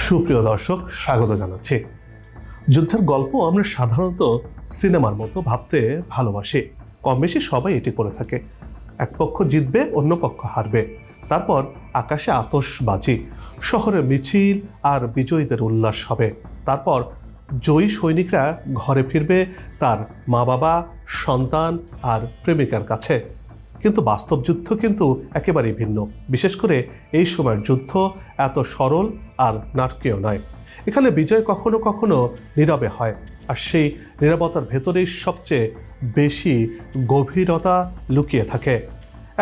সুপ্রিয় দর্শক, স্বাগত জানাচ্ছি। যুদ্ধের গল্প আমরা সাধারণত সিনেমার মতো ভাবতে ভালোবাসি। কম বেশি সবাই এটি করে থাকে। এক পক্ষ জিতবে, অন্য পক্ষ হারবে, তারপর আকাশে আতশবাজি, শহরে মিছিল আর বিজয়ীদের উল্লাস হবে। তারপর জয়ী সৈনিকরা ঘরে ফিরবে তার মা বাবা, সন্তান আর প্রেমিকার কাছে। কিন্তু বাস্তব যুদ্ধ কিন্তু একেবারেই ভিন্ন। বিশেষ করে এই সময়ের যুদ্ধ এত সরল আর নাটকীয় নয়। এখানে বিজয় কখনো কখনো নীরবে হয়, আর সেই নীরবতার ভেতরেই সবচেয়ে বেশি গভীরতা লুকিয়ে থাকে।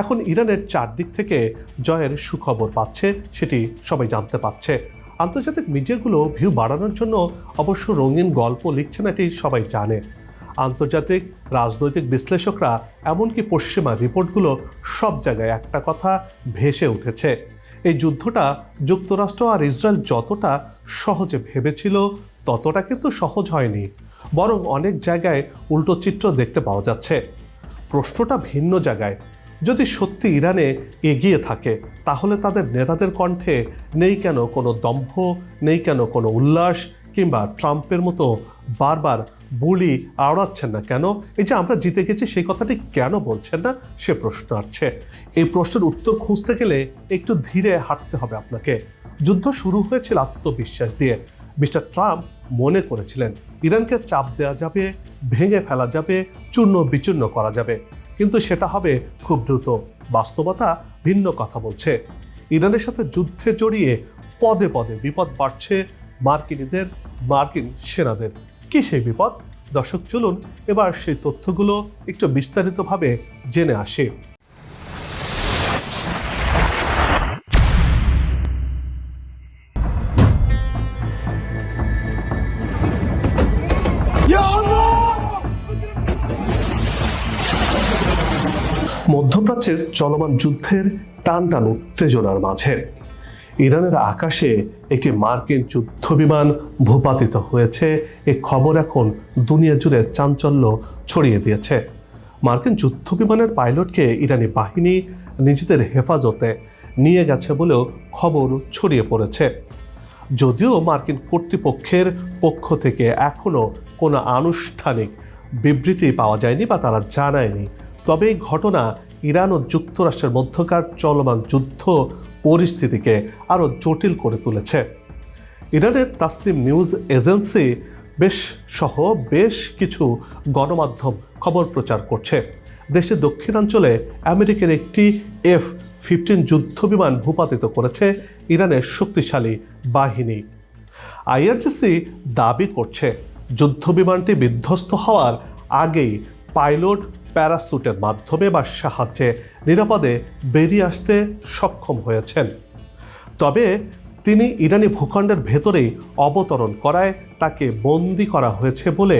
এখন ইরানের চারদিক থেকে জয়ের সুখবর পাচ্ছে, সেটি সবাই জানতে পারছে। আন্তর্জাতিক মিডিয়াগুলো ভিউ বাড়ানোর জন্য অবশ্য রঙিন গল্প লিখছে না, এটি সবাই জানে। আন্তর্জাতিক রাজনৈতিক বিশ্লেষকরা, এমনকি পশ্চিমা রিপোর্টগুলো, সব জায়গায় একটা কথা ভেসে উঠেছে: এই যুদ্ধটা যুক্তরাষ্ট্র আর ইসরায়েল যতটা সহজে ভেবেছিল ততটা কিন্তু সহজ হয়নি, বরং অনেক জায়গায় উল্টো চিত্র দেখতে পাওয়া যাচ্ছে। প্রশ্নটা ভিন্ন জায়গায়। যদি সত্যি ইরানে এগিয়ে থাকে, তাহলে তাদের নেতাদের কণ্ঠে নেই কেন কোনো দম্ভ, নেই কেন কোনো উল্লাস, কিংবা ট্রাম্পের মতো বারবার বুলি আওড়াচ্ছেন না কেন? এই যে আমরা জিতে গেছি সেই কথাটি কেন বলছেন না, সে প্রশ্ন আসছে। এই প্রশ্নের উত্তর খুঁজতে গেলে একটু ধীরে হাঁটতে হবে আপনাকে। যুদ্ধ শুরু হয়েছিল আত্মবিশ্বাস দিয়ে। মিস্টার ট্রাম্প মনে করেছিলেন ইরানকে চাপ দেওয়া যাবে, ভেঙে ফেলা যাবে, চূর্ণ বিচূর্ণ করা যাবে, কিন্তু সেটা হবে খুব দ্রুত। বাস্তবতা ভিন্ন কথা বলছে। ইরানের সাথে যুদ্ধে জড়িয়ে পদে পদে বিপদ বাড়ছে মার্কিনীদের, মার্কিন সেনাদের। কি সেই বিপদ? দর্শক, চলুন এবার সেই তথ্যগুলো একটু বিস্তারিতভাবে জেনে আসি। মধ্যপ্রাচ্যের চলমান যুদ্ধের টান টান উত্তেজনার মাঝে ইরানের আকাশে একটি মার্কিন যুদ্ধবিমান ভূপাতিত হয়েছে। এই খবর এখন দুনিয়া জুড়ে চাঞ্চল্য ছড়িয়ে দিয়েছে। মার্কিন যুদ্ধবিমানের পাইলটকে ইরানি বাহিনী নিজেদের হেফাজতে নিয়ে গেছে বলেও খবর ছড়িয়ে পড়েছে। যদিও মার্কিন কর্তৃপক্ষের পক্ষ থেকে এখনও কোনো আনুষ্ঠানিক বিবৃতি পাওয়া যায়নি বা তারা জানায়নি, তবে এই ঘটনা ইরান ও যুক্তরাষ্ট্রের মধ্যকার চলমান যুদ্ধ পরিস্থিতিকে আরও জটিল করে তুলেছে। ইরানের তাসনিম নিউজ এজেন্সি বেশ কিছু গণমাধ্যম খবর প্রচার করছে দেশের দক্ষিণাঞ্চলে আমেরিকার একটি F-15 যুদ্ধবিমান ভূপাতিত করেছে ইরানের শক্তিশালী বাহিনী। IRGC দাবি করছে যুদ্ধবিমানটি বিধ্বস্ত হওয়ার আগেই পাইলট প্যারাসুটের মাধ্যমে বা সাহায্যে নিরাপদে বেরিয়ে আসতে সক্ষম হয়েছেন। তবে তিনি ইরানি ভূখণ্ডের ভেতরেই অবতরণ করায় তাকে বন্দী করা হয়েছে বলে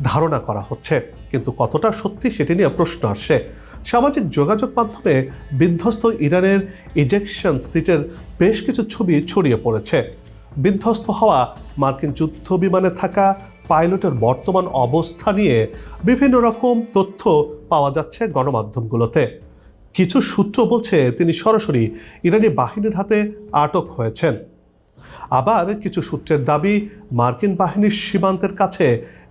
ধারণা করা হচ্ছে, কিন্তু কতটা সত্যি সেটি নিয়ে প্রশ্ন আসছে। সামাজিক যোগাযোগ মাধ্যমে বিধ্বস্ত ইরানের ইজেকশন সিটের বেশ কিছু ছবি ছড়িয়ে পড়েছে। বিধ্বস্ত হওয়া মার্কিন যুদ্ধ বিমানে থাকা পাইলটের বর্তমান অবস্থা নিয়ে বিভিন্ন রকম তথ্য পাওয়া যাচ্ছে গণমাধ্যমগুলোতে। কিছু সূত্র বলছে তিনি সরাসরি ইরানি বাহিনীর হাতে আটক হয়েছেন। আবার কিছু সূত্রের দাবি মার্কিন বাহিনীর সীমান্তের কাছে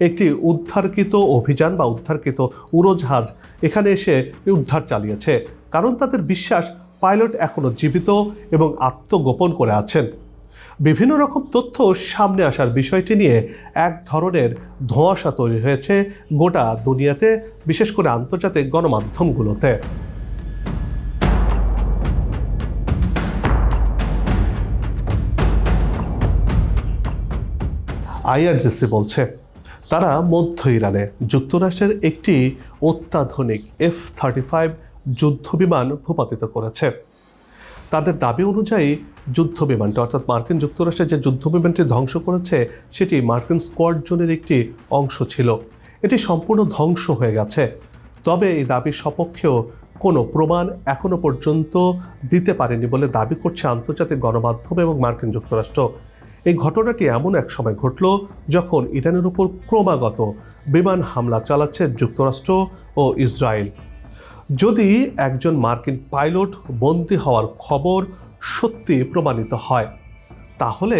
একটি উদ্ধারকৃত অভিযান বা উদ্ধারকৃত উড়োজাহাজ এখানে এসে উদ্ধার চালিয়েছে, কারণ তাদের বিশ্বাস পাইলট এখনও জীবিত এবং আত্মগোপন করে আছেন। বিভিন্ন রকম তথ্য সামনে আসার বিষয়টি নিয়ে এক ধরনের ধোঁয়াশা তৈরি হয়েছে গোটা দুনিয়াতে, বিশেষ করে আন্তর্জাতিক গণমাধ্যমগুলোতে। IRGC বলছে তারা মধ্য ইরানে যুক্তরাষ্ট্রের একটি অত্যাধুনিক F-35 যুদ্ধবিমান ভূপাতিত করেছে। তাদের দাবি অনুযায়ী যুদ্ধবিমানটি, অর্থাৎ মার্কিন যুক্তরাষ্ট্রের যে যুদ্ধবিমানটি ধ্বংস করেছে সেটি মার্কিন স্কোয়াড্রনের একটি অংশ ছিল। এটি সম্পূর্ণ ধ্বংস হয়ে গেছে। তবে এই দাবির সপক্ষেও কোনো প্রমাণ এখনো পর্যন্ত দিতে পারেনি বলে দাবি করছে আন্তর্জাতিক গণমাধ্যম এবং মার্কিন যুক্তরাষ্ট্র। এই ঘটনাটি এমন এক সময় ঘটল যখন ইরানের উপর ক্রমাগত বিমান হামলা চালাচ্ছে যুক্তরাষ্ট্র ও ইসরায়েল। যদি একজন মার্কিন পাইলট বন্দী হওয়ার খবর সত্যি প্রমাণিত হয়, তাহলে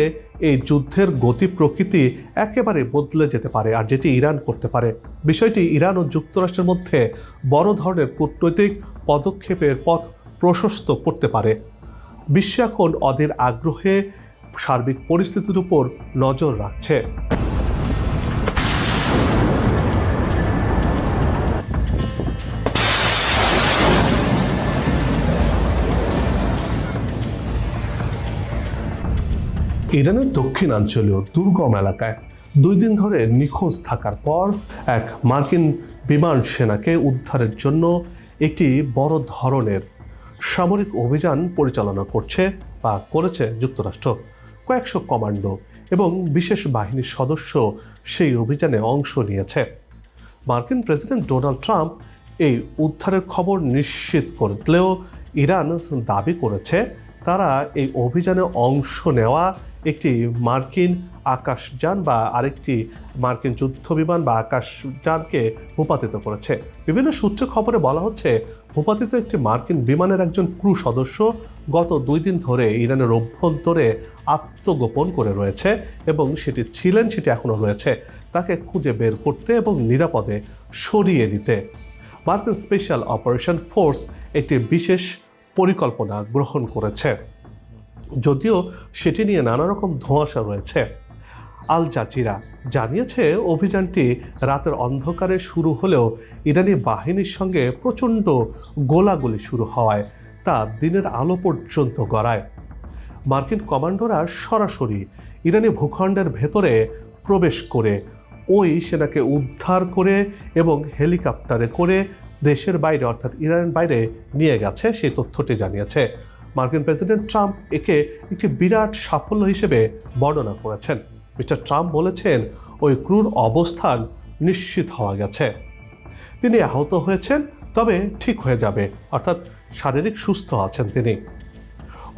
এই যুদ্ধের গতি প্রকৃতি একেবারে বদলে যেতে পারে, আর যেটি ইরান করতে পারে। বিষয়টি ইরান ও যুক্তরাষ্ট্রের মধ্যে বড় ধরনের কূটনৈতিক পদক্ষেপের পথ প্রশস্ত করতে পারে। বিশ্ব এখন অধীর আগ্রহে সার্বিক পরিস্থিতির উপর নজর রাখছে। ইরানের দক্ষিণাঞ্চলীয় দুর্গম এলাকায় 2 দিন ধরে নিখোঁজ থাকার পর এক মার্কিন বিমান সেনাকে উদ্ধারের জন্য একটি বড় ধরনের সামরিক অভিযান পরিচালনা করেছে যুক্তরাষ্ট্র। কয়েকশো কমান্ডো এবং বিশেষ বাহিনীর সদস্য সেই অভিযানে অংশ নিয়েছে। মার্কিন প্রেসিডেন্ট ডোনাল্ড ট্রাম্প এই উদ্ধারের খবর নিশ্চিত করলেও ইরান দাবি করেছে তারা এই অভিযানে অংশ নেওয়া একটি মার্কিন আকাশযান বা আরেকটি মার্কিন যুদ্ধবিমান বা আকাশযানকে ভূপাতিত করেছে। বিভিন্ন সূত্রে খবরে বলা হচ্ছে ভূপাতিত একটি মার্কিন বিমানের একজন ক্রু সদস্য গত 2 দিন ধরে ইরানের অভ্যন্তরে আত্মগোপন করে রয়েছে এবং সেটি এখনও রয়েছে। তাকে খুঁজে বের করতে এবং নিরাপদে সরিয়ে দিতে মার্কিন স্পেশাল অপারেশন ফোর্স একটি বিশেষ পরিকল্পনা গ্রহণ করেছে, যদিও সেটি নিয়ে নানা রকম ধোঁয়াশা রয়েছে। আল জাজিরা জানিয়েছে অভিযানটি রাতের অন্ধকারে শুরু হলেও ইরানি বাহিনীর সঙ্গে প্রচণ্ড গোলাগুলি শুরু হওয়ায় তা দিনের আলো পর্যন্ত গড়ায়। মার্কিন কমান্ডোরা সরাসরি ইরানি ভূখণ্ডের ভেতরে প্রবেশ করে ওই সেনাকে উদ্ধার করে এবং হেলিকপ্টারে করে দেশের বাইরে অর্থাৎ ইরানের বাইরে নিয়ে গেছে, সেই তথ্যটি জানিয়েছে। মার্কিন প্রেসিডেন্ট ট্রাম্প একে একটি বিরাট সাফল্য হিসেবে বর্ণনা করেছেন। মিস্টার ট্রাম্প বলেছেন ওই ক্রুর অবস্থান নিশ্চিত হওয়া গেছে। তিনি আহত হয়েছেন, তবে ঠিক হয়ে যাবে, অর্থাৎ শারীরিক সুস্থ আছেন তিনি।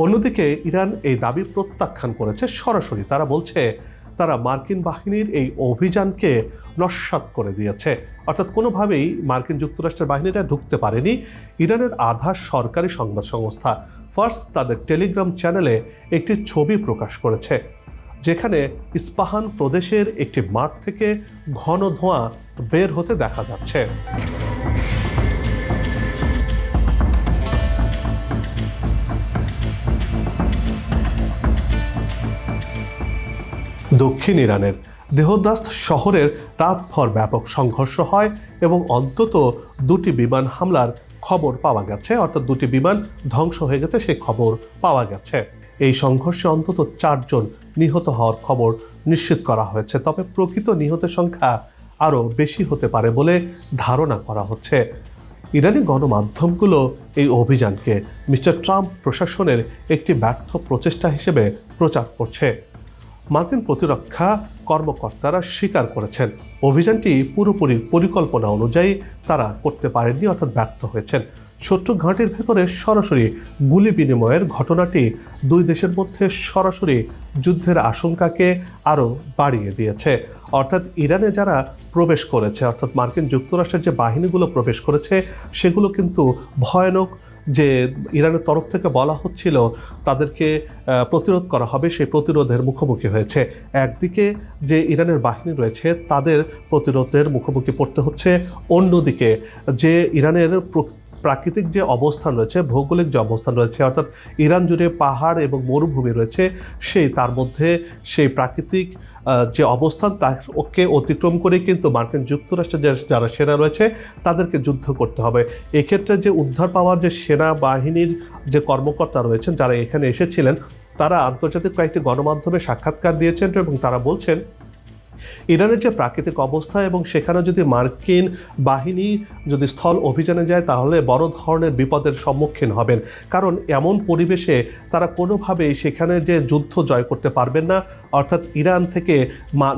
অন্যদিকে ইরান এই দাবি প্রত্যাখ্যান করেছে সরাসরি। তারা বলছে তারা মার্কিন বাহিনীর এই অভিযানকে নস্যাৎ করে দিয়েছে, অর্থাৎ কোনোভাবেই মার্কিন যুক্তরাষ্ট্রের বাহিনীরা ঢুকতে পারেনি। ইরানের আধা সরকারি সংবাদ সংস্থা ফার্স তাদের টেলিগ্রাম চ্যানেলে একটি ছবি প্রকাশ করেছে, যেখানে ইস্পাহান প্রদেশের একটি মাঠ থেকে ঘন ধোঁয়া বের হতে দেখা যাচ্ছে। দক্ষিণ ইরানের দেহদাস্ত শহরের রাতভর ব্যাপক সংঘর্ষ হয় এবং অন্তত 2টি বিমান হামলার খবর পাওয়া গেছে, অর্থাৎ 2টি বিমান ধ্বংস হয়ে গেছে সেই খবর পাওয়া গেছে। এই সংঘর্ষে অন্তত 4 জন নিহত হওয়ার খবর নিশ্চিত করা হয়েছে, তবে প্রকৃত নিহতের সংখ্যা আরও বেশি হতে পারে বলে ধারণা করা হচ্ছে। ইরানি গণমাধ্যমগুলো এই অভিযানকে মিস্টার ট্রাম্প প্রশাসনের একটি ব্যর্থ প্রচেষ্টা হিসেবে প্রচার করছে। মার্কিন প্রতিরক্ষা কর্মকর্তারা স্বীকার করেছেন অভিযানটি পুরোপুরি পরিকল্পনা অনুযায়ী তারা করতে পারেননি, অর্থাৎ ব্যর্থ হয়েছেন। শত্রু ঘাঁটির ভেতরে সরাসরি গুলি বিনিময়ের ঘটনাটি 2 দেশের মধ্যে সরাসরি যুদ্ধের আশঙ্কাকে আরও বাড়িয়ে দিয়েছে। অর্থাৎ ইরানে যারা প্রবেশ করেছে, অর্থাৎ মার্কিন যুক্তরাষ্ট্রের যে বাহিনীগুলো প্রবেশ করেছে সেগুলো কিন্তু ভয়ানক, যে ইরানের তরফ থেকে বলা হচ্ছিল তাদেরকে প্রতিরোধ করা হবে, সেই প্রতিরোধের মুখোমুখি হয়েছে। একদিকে যে ইরানের বাহিনী রয়েছে তাদের প্রতিরোধের মুখোমুখি পড়তে হচ্ছে, অন্যদিকে যে ইরানের প্রাকৃতিক যে অবস্থান রয়েছে, ভৌগোলিক যে অবস্থান রয়েছে, অর্থাৎ ইরান জুড়ে পাহাড় এবং মরুভূমি রয়েছে, তার মধ্যে সেই প্রাকৃতিক যে অবস্থান তাকে অতিক্রম করে কিন্তু মার্কিন যুক্তরাষ্ট্রের যারা সেনা রয়েছে তাদেরকে যুদ্ধ করতে হবে। এক্ষেত্রে যে উদ্ধার পাওয়ার যে সেনাবাহিনীর যে কর্মকর্তা রয়েছেন যারা এখানে এসেছিলেন, তারা আন্তর্জাতিক কয়েকটি গণমাধ্যমে সাক্ষাৎকার দিয়েছেন এবং তারা বলছেন ইরানের যে প্রাকৃতিক অবস্থা এবং সেখানে যদি মার্কিন বাহিনী যদি স্থল অভিযানে যায় তাহলে বড় ধরনের বিপদের সম্মুখীন হবেন, কারণ এমন পরিবেশে তারা কোনোভাবেই সেখানে যে যুদ্ধ জয় করতে পারবেন না। অর্থাৎ ইরান থেকে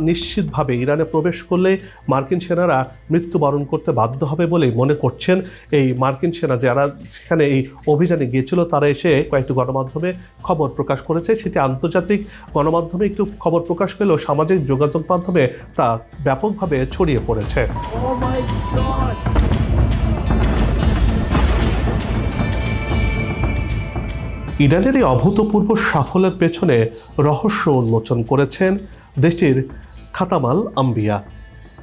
নিশ্চিতভাবে ইরানে প্রবেশ করলে মার্কিন সেনারা মৃত্যুবরণ করতে বাধ্য হবে বলেই মনে করছেন এই মার্কিন সেনা যারা সেখানে এই অভিযানে গিয়েছিল। তারা এসে কয়েকটি গণমাধ্যমে খবর প্রকাশ করেছে, সেটি আন্তর্জাতিক গণমাধ্যমে একটু খবর প্রকাশ পেলেও সামাজিক যোগাযোগ মাধ্যমে তা ব্যাপকভাবে ছড়িয়ে পড়েছে। ইরানের এই অভূতপূর্ব সাফল্যের পেছনে রহস্য উন্মোচন করেছেন দেশটির খাতামাল আম্বিয়া।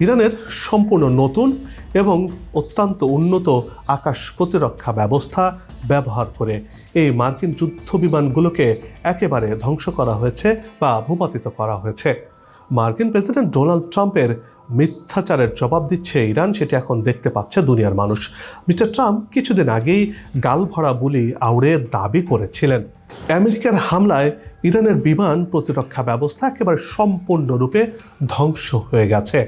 ইরানের সম্পূর্ণ নতুন এবং অত্যন্ত উন্নত আকাশ প্রতিরক্ষা ব্যবস্থা ব্যবহার করে এই মার্কিন যুদ্ধ বিমানগুলোকে একেবারে ধ্বংস করা হয়েছে বা ভূপাতিত করা হয়েছে। মার্কিন প্রেসিডেন্ট ডোনাল্ড ট্রাম্পের মিথ্যাচারের জবাব দিচ্ছে ইরান, সেটি এখন দেখতে পাচ্ছে দুনিয়ার মানুষ। মিস্টার ট্রাম্প কিছুদিন আগেই গালভরা বুলি আউড়ে দাবি করেছিলেন আমেরিকার হামলায় ইরানের বিমান প্রতিরক্ষা ব্যবস্থা একেবারে সম্পূর্ণরূপে ধ্বংস হয়ে গেছে।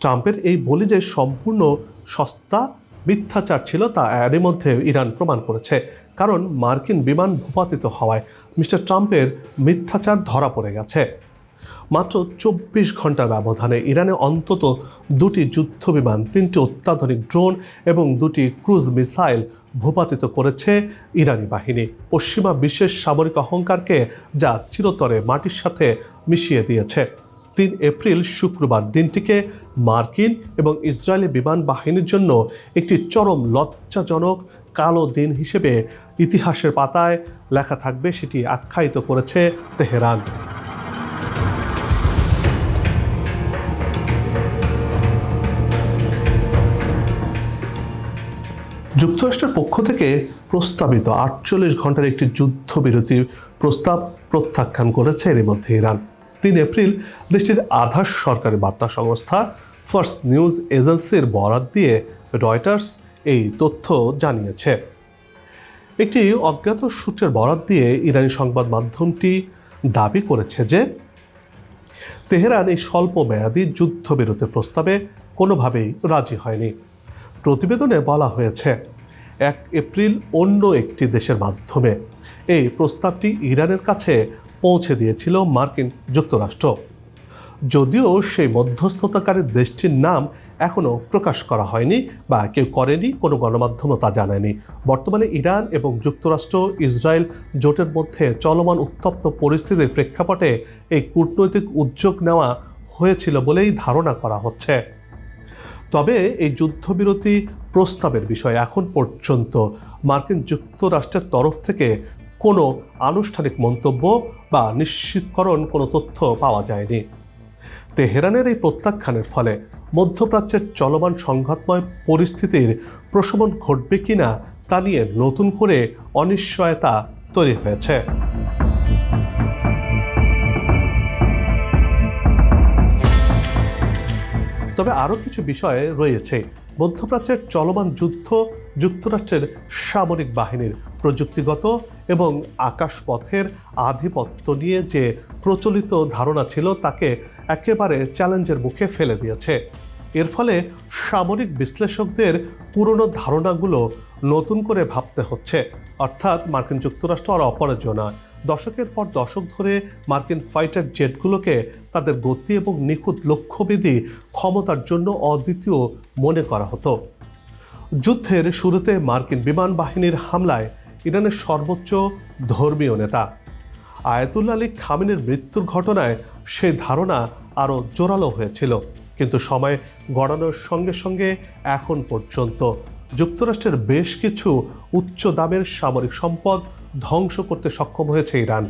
ট্রাম্পের এই বলি যে সম্পূর্ণ সস্তা মিথ্যাচার ছিল তা এরই মধ্যে ইরান প্রমাণ করেছে, কারণ মার্কিন বিমান ভূপাতিত হওয়ায় মিস্টার ট্রাম্পের মিথ্যাচার ধরা পড়ে গেছে। মাত্র 24 ঘন্টার ব্যবধানে ইরানে অন্তত 2টি যুদ্ধ বিমান, 3টি অত্যাধুনিক ড্রোন এবং 2টি ক্রুজ মিসাইল ভূপাতিত করেছে ইরানি বাহিনী। পশ্চিমা বিশ্বের সামরিক অহংকারকে যা চিরতরে মাটির সাথে মিশিয়ে দিয়েছে। 3 এপ্রিল শুক্রবার দিনটিকে মার্কিন এবং ইসরায়েলি বিমান বাহিনীর জন্য একটি চরম লজ্জাজনক কালো দিন হিসেবে ইতিহাসের পাতায় লেখা থাকবে, সেটি আখ্যায়িত করেছে তেহরান। যুক্তরাষ্ট্রের পক্ষ থেকে প্রস্তাবিত 48 ঘন্টার একটি যুদ্ধবিরতির প্রস্তাব প্রত্যাখ্যান করেছে এরই মধ্যে ইরান। 3 এপ্রিল দেশটির আধা সরকারি বার্তা সংস্থা ফার্স্ট নিউজ এজেন্সির বরাত দিয়ে রয়টার্স এই তথ্য জানিয়েছে। একটি অজ্ঞাত সূত্রের বরাত দিয়ে ইরানি সংবাদ মাধ্যমটি দাবি করেছে যে তেহরান এই স্বল্প মেয়াদী যুদ্ধবিরতির প্রস্তাবে কোনোভাবেই রাজি হয়নি। প্রতিবেদনে বলা হয়েছে 1 এপ্রিল অন্য একটি দেশের মাধ্যমে এই প্রস্তাবটি ইরানের কাছে পৌঁছে দিয়েছিল মার্কিন যুক্তরাষ্ট্র। যদিও সেই মধ্যস্থতাকারী দেশটির নাম এখনও প্রকাশ করা হয়নি বা কেউ করেনি, কোনো গণমাধ্যমও তা জানায়নি। বর্তমানে ইরান এবং যুক্তরাষ্ট্র ইসরায়েল জোটের মধ্যে চলমান উত্তপ্ত পরিস্থিতির প্রেক্ষাপটে এই কূটনৈতিক উদ্যোগ নেওয়া হয়েছিল বলেই ধারণা করা হচ্ছে। তবে এই যুদ্ধবিরতি প্রস্তাবের বিষয়ে এখন পর্যন্ত মার্কিন যুক্তরাষ্ট্রের তরফ থেকে কোনো আনুষ্ঠানিক মন্তব্য বা নিশ্চিতকরণ কোনো তথ্য পাওয়া যায়নি। তেহরানের এই প্রত্যাখ্যানের ফলে মধ্যপ্রাচ্যের চলমান সংঘাতময় পরিস্থিতির প্রশমন ঘটবে কিনা তা নিয়ে নতুন করে অনিশ্চয়তা তৈরি হয়েছে। তবে আরও কিছু বিষয় রয়েছে। মধ্যপ্রাচ্যের চলমান যুদ্ধ যুক্তরাষ্ট্রের সামরিক বাহিনীর প্রযুক্তিগত এবং আকাশপথের আধিপত্য নিয়ে যে প্রচলিত ধারণা ছিল তাকে একেবারে চ্যালেঞ্জের মুখে ফেলে দিয়েছে। এর ফলে সামরিক বিশ্লেষকদের পুরনো ধারণাগুলো নতুন করে ভাবতে হচ্ছে, অর্থাৎ মার্কিন যুক্তরাষ্ট্র আর অপরাজয় নয়। দশকের পর দশক ধরে মার্কিন ফাইটার জেটগুলোকে তাদের গতি এবং নিখুঁত লক্ষ্যভেদী ক্ষমতার জন্য অদ্বিতীয় মনে করা হতো। যুদ্ধের শুরুতে মার্কিন বিমান বাহিনীর হামলায় ইরানের সর্বোচ্চ ধর্মীয় নেতা আয়াতুল্লাহ আলী খামেনির মৃত্যুর ঘটনায় সেই ধারণা আরও জোরালো হয়েছিল, কিন্তু সময় গড়ানোর সঙ্গে সঙ্গে এখন পর্যন্ত যুক্তরাষ্ট্রের বেশ কিছু উচ্চ দামের সামরিক সম্পদ ধ্বংস করতে সক্ষম হয়েছে ইরান।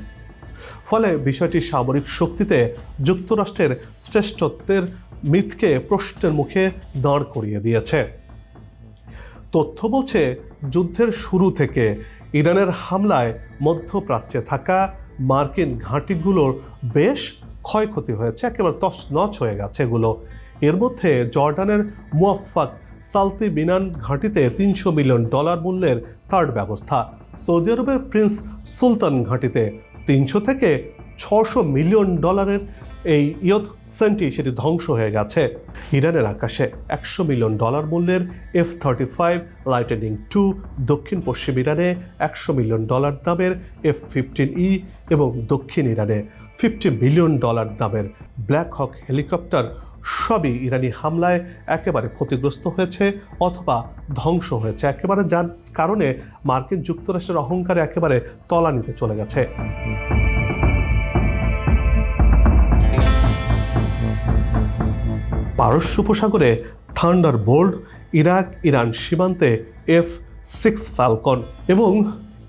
ফলে বিষয়টি সামরিক শক্তিতে যুক্তরাষ্ট্রের শ্রেষ্ঠত্বের মিথকে প্রশ্নের মুখে দাঁড় করিয়ে দিয়েছে। তথ্য বলছে যুদ্ধের শুরু থেকে ইরানের হামলায় মধ্যপ্রাচ্যে থাকা মার্কিন ঘাঁটিগুলোর বেশ ক্ষয়ক্ষতি হয়েছে, একেবারে তছনছ হয়ে গেছে এগুলো। এর মধ্যে জর্ডানের মুওয়াফ্ফাক সালতি বিনান ঘাঁটিতে $300 মিলিয়ন মূল্যের থার্ড ব্যবস্থা, সৌদি আরবের প্রিন্স সুলতান ঘাঁটিতে 300 থেকে 600 মিলিয়ন ডলারের এই ইয়ত সেন্টি সেটি ধ্বংস হয়ে গেছে। ইরানের আকাশে $100 মিলিয়ন মূল্যের F-35 লাইটেনিং II, দক্ষিণ পশ্চিম ইরানে $100 মিলিয়ন দামের F-15E এবং দক্ষিণ ইরানে $50 মিলিয়ন দামের ব্ল্যাক হক হেলিকপ্টার সবই ইরানি হামলায় একেবারে ক্ষতিগ্রস্ত হয়েছে অথবা ধ্বংস হয়েছে, একেবারে যার কারণে মার্কিন যুক্তরাষ্ট্রের অহংকারে একেবারে তলানিতে চলে গেছে। পারস্য উপসাগরে থান্ডারবোল্ট, ইরাক ইরান সীমান্তে F-6 ফ্যালকন এবং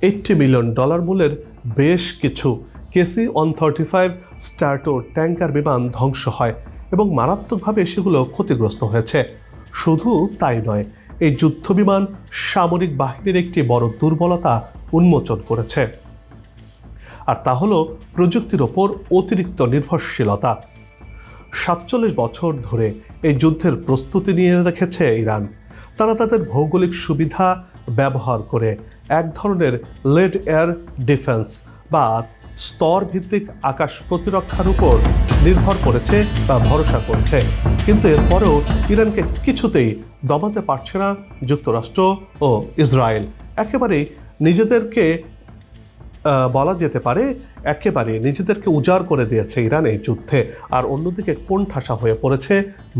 $80 মিলিয়ন মূল্যের বেশ কিছু KC-135 স্ট্র্যাটো ট্যাঙ্কার বিমান ধ্বংস হয় এবং মারাত্মকভাবে সেগুলো ক্ষতিগ্রস্ত হয়েছে। শুধু তাই নয়, এই যুদ্ধ বিমান সামরিক বাহিনীর একটি বড় দুর্বলতা উন্মোচন করেছে, আর তা হলো প্রযুক্তির ওপর অতিরিক্ত নির্ভরশীলতা। 47 বছর ধরে এই যুদ্ধের প্রস্তুতি নিয়ে রেখেছে ইরান। তারা তাদের ভৌগোলিক সুবিধা ব্যবহার করে এক ধরনের লেড এয়ার ডিফেন্স বা স্তর ভিত্তিক আকাশ প্রতিরক্ষার উপর নির্ভর করেছে বা ভরসা করছে। কিন্তু এরপরেও ইরানকে কিছুতেই দমাতে পারছে না যুক্তরাষ্ট্র ও ইসরায়েল। একেবারেই নিজেদেরকে বলা যেতে পারে একেবারে নিজেদেরকে উজাড় করে দিয়েছে ইরান এই যুদ্ধে। আর অন্যদিকে কোণঠাসা হয়ে পড়েছে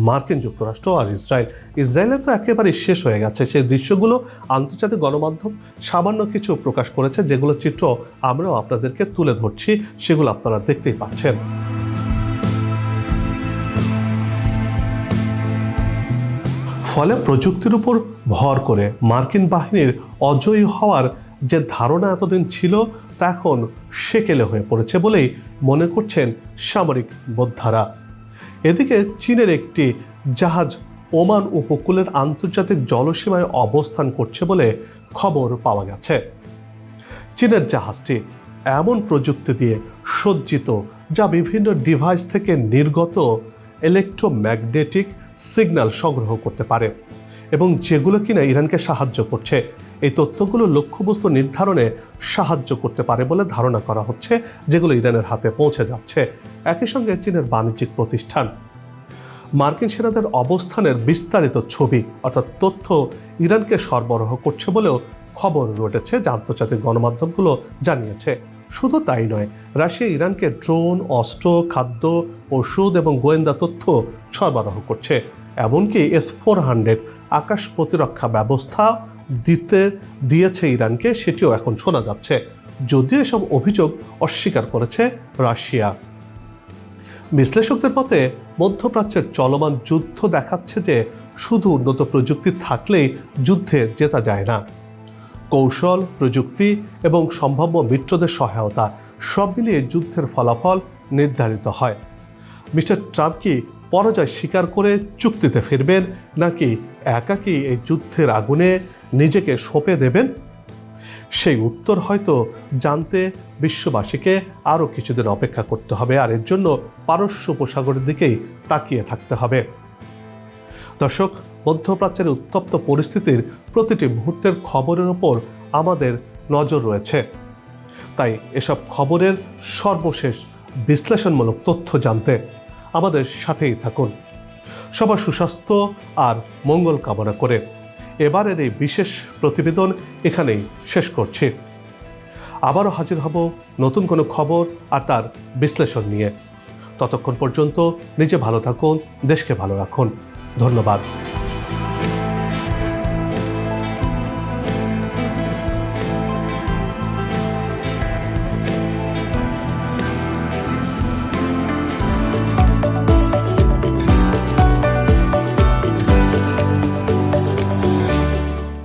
মার্কিন যুক্তরাষ্ট্র আর ইসরায়েল। ইসরায়েলের তো একেবারেই শেষ হয়ে গেছে। সেই দৃশ্যগুলো আন্তর্জাতিক গণমাধ্যম সামান্য কিছু প্রকাশ করেছে, যেগুলো চিত্র আমরাও আপনাদেরকে তুলে ধরছি, সেগুলো আপনারা দেখতেই পাচ্ছেন। ফলে প্রযুক্তির উপর ভর করে মার্কিন বাহিনীর অজয়ী হওয়ার যে ধারণা এতদিন ছিল তা এখন সেকেলে হয়ে পড়েছে বলেই মনে করছেন সামরিক বোদ্ধারা। এদিকে চীনের একটি জাহাজ ওমান উপকূলের আন্তর্জাতিক জলসীমায় অবস্থান করছে বলে খবর পাওয়া গেছে। চীনের জাহাজটি এমন প্রযুক্তি দিয়ে সজ্জিত যা বিভিন্ন ডিভাইস থেকে নির্গত ইলেকট্রোম্যাগনেটিক সিগন্যাল সংগ্রহ করতে পারে এবং যেগুলো কিনা ইরানকে সাহায্য করছে। এই তথ্যগুলো লক্ষ্যবস্তু নির্ধারণে সাহায্য করতে পারে বলে ধারণা করা হচ্ছে, যেগুলো ইরানের হাতে পৌঁছে যাচ্ছে। একই সঙ্গে চীনের বাণিজ্যিক প্রতিষ্ঠান মার্কিন সেনাদের অবস্থানের বিস্তারিত ছবি অর্থাৎ তথ্য ইরানকে সরবরাহ করছে বলেও খবর রটেছে, যা আন্তর্জাতিক গণমাধ্যমগুলো জানিয়েছে। শুধু তাই নয়, রাশিয়া ইরানকে ড্রোন, অস্ত্র, খাদ্য, ওষুধ এবং গোয়েন্দা তথ্য সরবরাহ করছে। এমনকি S-400 আকাশ প্রতিরক্ষা ব্যবস্থা দিয়েছে ইরানকে, সেটিও এখন শোনা যাচ্ছে। যদিও এসব অভিযোগ অস্বীকার করেছে রাশিয়া। বিশ্লেষকদের মতে মধ্যপ্রাচ্যের চলমান যুদ্ধ দেখাচ্ছে যে শুধু উন্নত প্রযুক্তি থাকলেই যুদ্ধে জেতা যায় না। কৌশল, প্রযুক্তি এবং সম্ভাব্য মিত্রদের সহায়তা সব মিলিয়ে যুদ্ধের ফলাফল নির্ধারিত হয়। মিস্টার ট্রাম্প কি পরাজয় স্বীকার করে চুক্তিতে ফিরবেন, নাকি একাকী এই যুদ্ধের আগুনে নিজেকে সঁপে দেবেন? সেই উত্তর হয়তো জানতে বিশ্ববাসীকে আরও কিছুদিন অপেক্ষা করতে হবে, আর এর জন্য পারস্য উপসাগরের দিকেই তাকিয়ে থাকতে হবে। দর্শক, মধ্যপ্রাচ্যের উত্তপ্ত পরিস্থিতির প্রতিটি মুহূর্তের খবরের ওপর আমাদের নজর রয়েছে। তাই এসব খবরের সর্বশেষ বিশ্লেষণমূলক তথ্য জানতে আমাদের সাথেই থাকুন। সবার সুস্বাস্থ্য আর মঙ্গল কামনা করে এবারের এই বিশেষ প্রতিবেদন এখানেই শেষ করছি। আবারও হাজির হব নতুন কোনো খবর আর তার বিশ্লেষণ নিয়ে। ততক্ষণ পর্যন্ত নিজে ভালো থাকুন, দেশকে ভালো রাখুন। ধন্যবাদ।